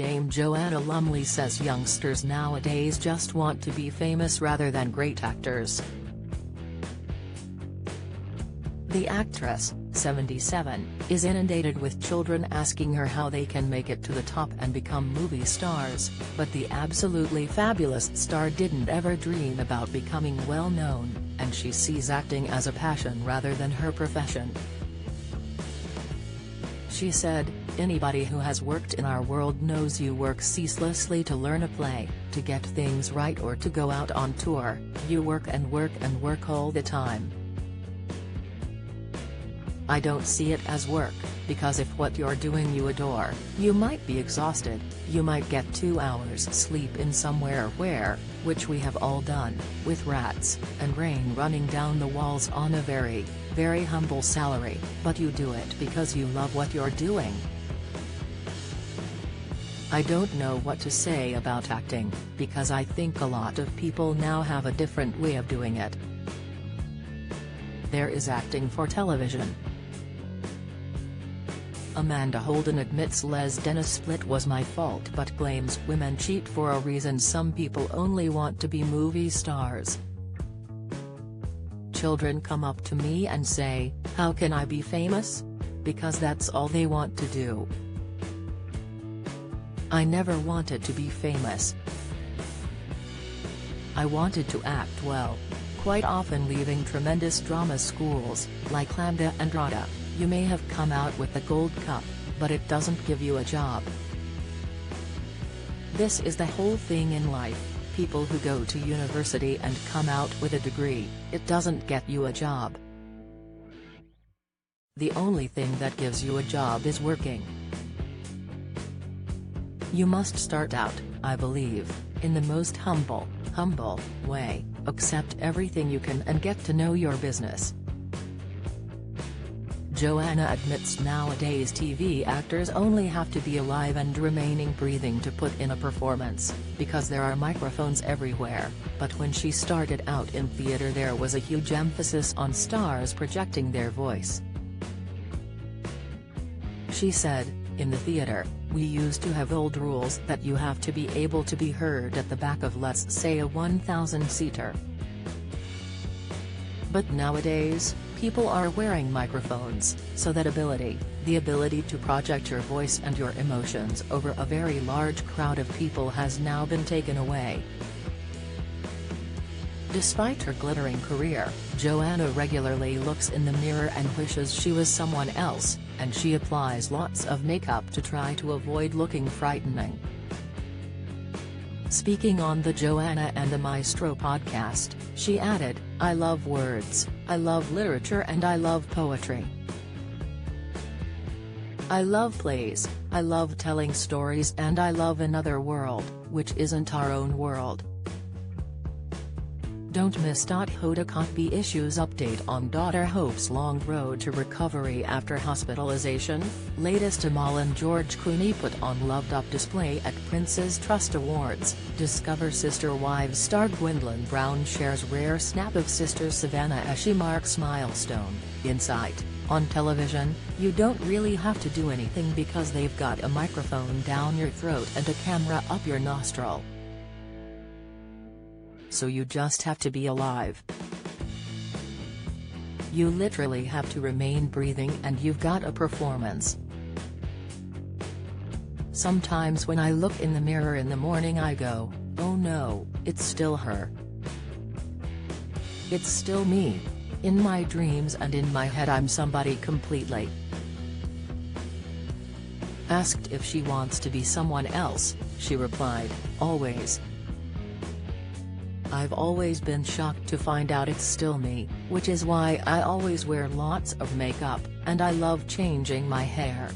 Dame Joanna Lumley says youngsters nowadays just want to be famous rather than great actors. The actress, 77, is inundated with children asking her how they can make it to the top and become movie stars, but the absolutely fabulous star didn't ever dream about becoming well known, and she sees acting as a passion rather than her profession. She said, "Anybody who has worked in our world knows you work ceaselessly to learn a play, to get things right, or to go out on tour. You work and work and work all the time. I don't see it as work, because if what you're doing you adore, you might be exhausted, you might get 2 hours sleep in somewhere where, which we have all done, with rats and rain running down the walls on a very, very humble salary, but you do it because you love what you're doing." I don't know what to say about acting, because I think a lot of people now have a different way of doing it. There is acting for television. Amanda Holden admits Les Dennis split was my fault but claims women cheat for a reason. Some people only want to be movie stars. Children come up to me and say, "How can I be famous?" Because that's all they want to do. I never wanted to be famous. I wanted to act well. Quite often leaving tremendous drama schools, like Lambda and RADA, you may have come out with the gold cup, but it doesn't give you a job. This is the whole thing in life, people who go to university and come out with a degree, it doesn't get you a job. The only thing that gives you a job is working. You must start out, I believe, in the most humble way, accept everything you can and get to know your business. Joanna admits nowadays TV actors only have to be alive and remaining breathing to put in a performance, because there are microphones everywhere, but when she started out in theater there was a huge emphasis on stars projecting their voice. She said, "In the theater, we used to have old rules that you have to be able to be heard at the back of, let's say, a 1,000-seater. But nowadays, people are wearing microphones, so that the ability to project your voice and your emotions over a very large crowd of people has now been taken away." Despite her glittering career, Joanna regularly looks in the mirror and wishes she was someone else, and she applies lots of makeup to try to avoid looking frightening. Speaking on the Joanna and the Maestro podcast, she added, "I love words, I love literature, and I love poetry. I love plays, I love telling stories, and I love another world, which isn't our own world." Don't miss. Hoda Kotb issues update on daughter Hope's long road to recovery after hospitalization. Latest Amal and George Clooney put on loved-up display at Prince's Trust Awards. Discover Sister Wives star Gwendolyn Brown shares rare snap of sister Savannah as she marks milestone. Insight: on television, you don't really have to do anything because they've got a microphone down your throat and a camera up your nostril. So you just have to be alive. You literally have to remain breathing and you've got a performance. Sometimes when I look in the mirror in the morning I go, oh no, it's still her. It's still me. In my dreams and in my head I'm somebody completely. Asked if she wants to be someone else, she replied, always. I've always been shocked to find out it's still me, which is why I always wear lots of makeup, and I love changing my hair.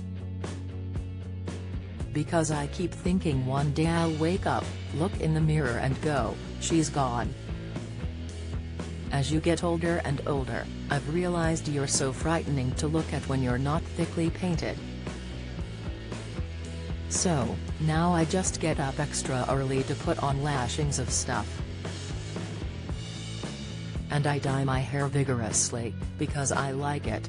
Because I keep thinking one day I'll wake up, look in the mirror and go, she's gone. As you get older and older, I've realized you're so frightening to look at when you're not thickly painted. So, now I just get up extra early to put on lashings of stuff. And I dye my hair vigorously, because I like it.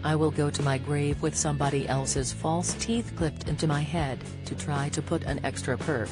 I will go to my grave with somebody else's false teeth clipped into my head, to try to put an extra perf.